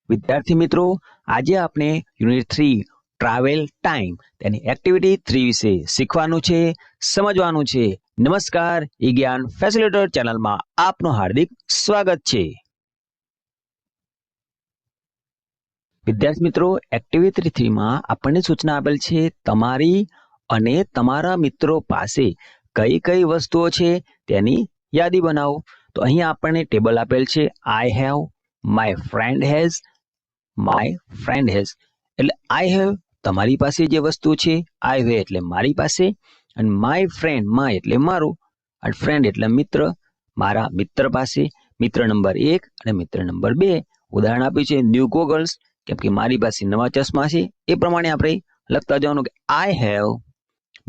વિદ્યાર્થી મિત્રો, આજે આપણે યુનિટ 3 ટ્રાવેલ ટાઈમ તેની એક્ટિવિટી 3 વિશે શીખવાનું છે, સમજવાનું છે. નમસ્કાર, ઈ જ્ઞાન ફેસિલિટેટર ચેનલમાં આપનું હાર્દિક સ્વાગત છે. વિદ્યાર્થી મિત્રો, એક્ટિવિટી 3 માં આપણને સૂચના આપેલ છે તમારી અને તમારા મિત્રો પાસે કઈ કઈ વસ્તુઓ છે તેની યાદી બનાવો. તો અહીંયા આપણને ટેબલ આપેલ છે I have, my friend has, my friend has એટલે આઈ હેવ તમારી પાસે જે વસ્તુ છે, આઈ હેવ એટલે મારી પાસે, અને માય ફ્રેન્ડ, માય એટલે મારું, અને ફ્રેન્ડ એટલે મિત્ર, મારા મિત્ર પાસે. મિત્ર નંબર 1 અને મિત્ર નંબર 2 ઉદાહરણ આપ્યું છે ન્યૂ ગોગલ્સ, કેમ કે મારી પાસે નવા ચશ્મા છે. એ પ્રમાણે આપણે લખતા જવાનું કે આઈ હેવ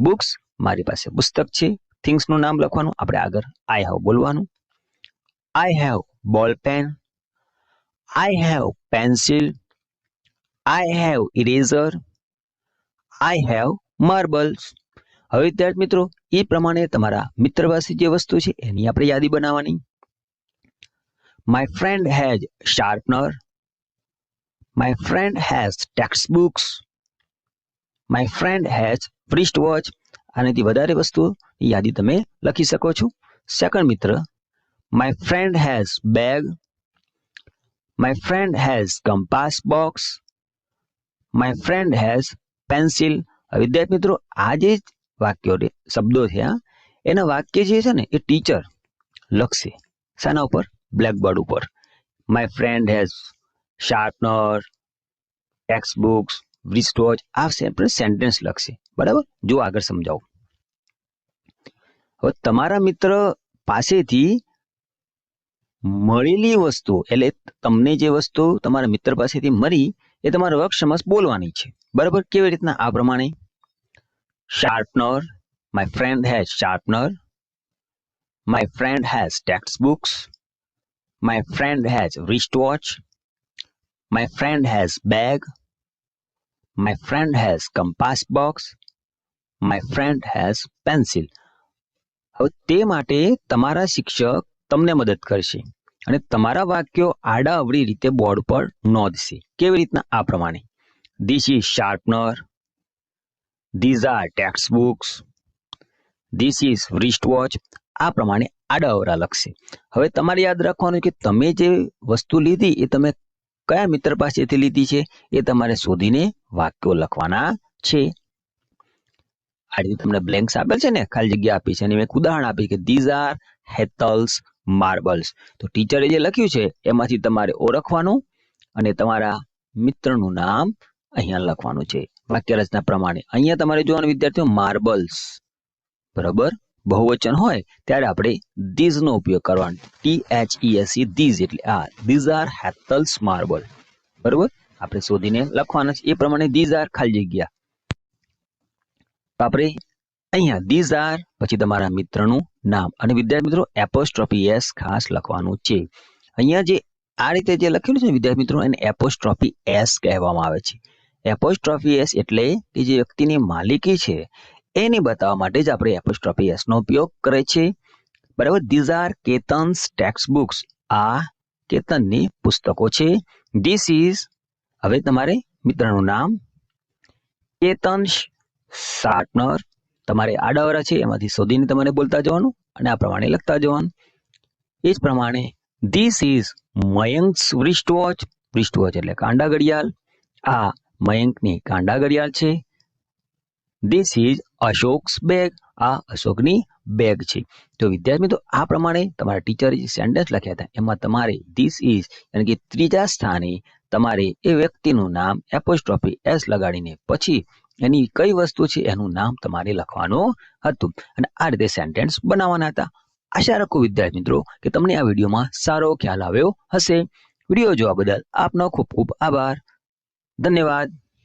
બુક્સ, મારી પાસે પુસ્તક છે. થિંગ્સનું નામ લખવાનું, આપણે આગળ આઈ હેવ બોલવાનું. આઈ હેવ બોલ pen, I have pencil, I have eraser, I have marbles. હવે વિદ્યાર્થી મિત્રો, એ પ્રમાણે તમારા મિત્ર પાસે જે વસ્તુ છે એની આપણે યાદી બનાવવાની. My friend has sharpener, my friend has textbooks, my friend has wristwatch. આનાથી વધારે વસ્તુની યાદી તમે લખી શકો છો. સેકન્ડ મિત્ર, my friend has bag, my friend has compass box, my friend has pencil. વિદ્યાર્થી મિત્રો, આ જે વાક્યો શબ્દો છે એના વાક્ય જે છે ને એ ટીચર લખશે. શાના ઉપર? બ્લેકબોર્ડ ઉપર. My friend has sharpener, text books, wrist watch. આ સેન્ટેન્સ લખશે. બરાબર? જો આગળ સમજાવું. હવે તમારા મિત્ર પાસેથી મળેલી વસ્તુ, એટલે તમને જે વસ્તુ તમારા મિત્ર પાસેથી મળી એ તમારે વર્ક સમક્ષ બોલવાની છે. બરાબર? કેવી રીતના? આ પ્રમાણે sharpener, my friend has sharpener, my friend has text books, my friend has wrist watch, my friend has bag, my friend has compass box, my friend has pencil. હવે તે માટે તમારા શિક્ષક તમને મદદ કરશે અને તમારા વાક્યો આડા અવળી રીતે બોર્ડ પર નોંધશે. કેવી રીતના? આ પ્રમાણે this is sharpener, these are text books, this is wrist watch. આ પ્રમાણે આડા અવળા લખશે. હવે તમારે યાદ રાખવાનું કે તમે જે વસ્તુ લીધી એ તમે કયા મિત્ર પાસેથી લીધી છે એ તમારે શોધીને વાક્યો લખવાના છે. આ રીતે તમને બ્લેન્ક્સ આપેલ છે ને, ખાલી જગ્યા આપી છે, અને મેં એક ઉદાહરણ આપી કે ધીઝ આર હેથલ્સ માર્બલ્સ. તો ટીચરે જે લખ્યું છે એમાંથી તમારે ઓળખવાનું અને તમારા મિત્રનું નામ અહીંયા લખવાનું છે વાક્ય રચના પ્રમાણે. અહીંયા તમારે જોવાનું વિદ્યાર્થીઓ માર્બલ્સ. બરાબર? બહુવચન હોય ત્યારે આપણે ધીઝ નો ઉપયોગ કરવાનો. THESE ધીઝ એટલે આ ધીઝ આર હેથલ્સ માર્બલ. બરાબર? આપણે શોધીને લખવાના છે એ પ્રમાણે ધીઝ આર ખાલી જગ્યા. આપણે અહીંયા ધીઝ આર પછી તમારા મિત્રનું નામ અને વિદ્યાર્થી મિત્રો એપોસ્ટ્રોફી એસ ખાસ લખવાનું છે. અહીંયા જે આ રીતે જે લખેલું છે વિદ્યાર્થી મિત્રો એને એપોસ્ટ્રોફી એસ કહેવામાં આવે છે. એપોસ્ટ્રોફી એસ એટલે કે જે વ્યક્તિની માલિકી છે એને બતાવવા માટે જ આપણે એપોસ્ટ્રોફી એસ નો ઉપયોગ કરે છે. બરાબર? These are Ketan's textbooks. આ કેતનની પુસ્તકો છે. ધીસ ઇઝ, હવે તમારે મિત્રનું નામ, કેતન શાર્પનર. તમારે આડાવરા છે એમાંથી શોધીને તમારે બોલતા જવાનું અને આ પ્રમાણે લખતા જવાનું. એ જ પ્રમાણે this is Mayank's wrist watch. Wrist watch એટલે કાંડા ઘડિયાળ. આ મયંકની કાંડા ઘડિયાળ છે. This is Ashok's bag. આ અશોકની બેગ છે. તો વિદ્યાર્થી મિત્રો, આ પ્રમાણે તમારા ટીચરે જે સેન્ટેન્સ લખ્યા હતા એમાં તમારે ધીસ ઇઝ એટલે કે ત્રીજા સ્થાને તમારે એ વ્યક્તિનું નામ એપોસ્ટ્રોફી એસ લગાડીને પછી એની કઈ વસ્તુ છે એનું નામ તમારે લખવાનું હતું અને આ રીતે સેન્ટેન્સ બનાવવાના હતા. આશા રાખું વિદ્યાર્થી મિત્રો કે તમને આ વિડીયોમાં સારો ખ્યાલ આવ્યો હશે. વિડીયો જોવા બદલ આપનો ખૂબ ખૂબ આભાર. ધન્યવાદ.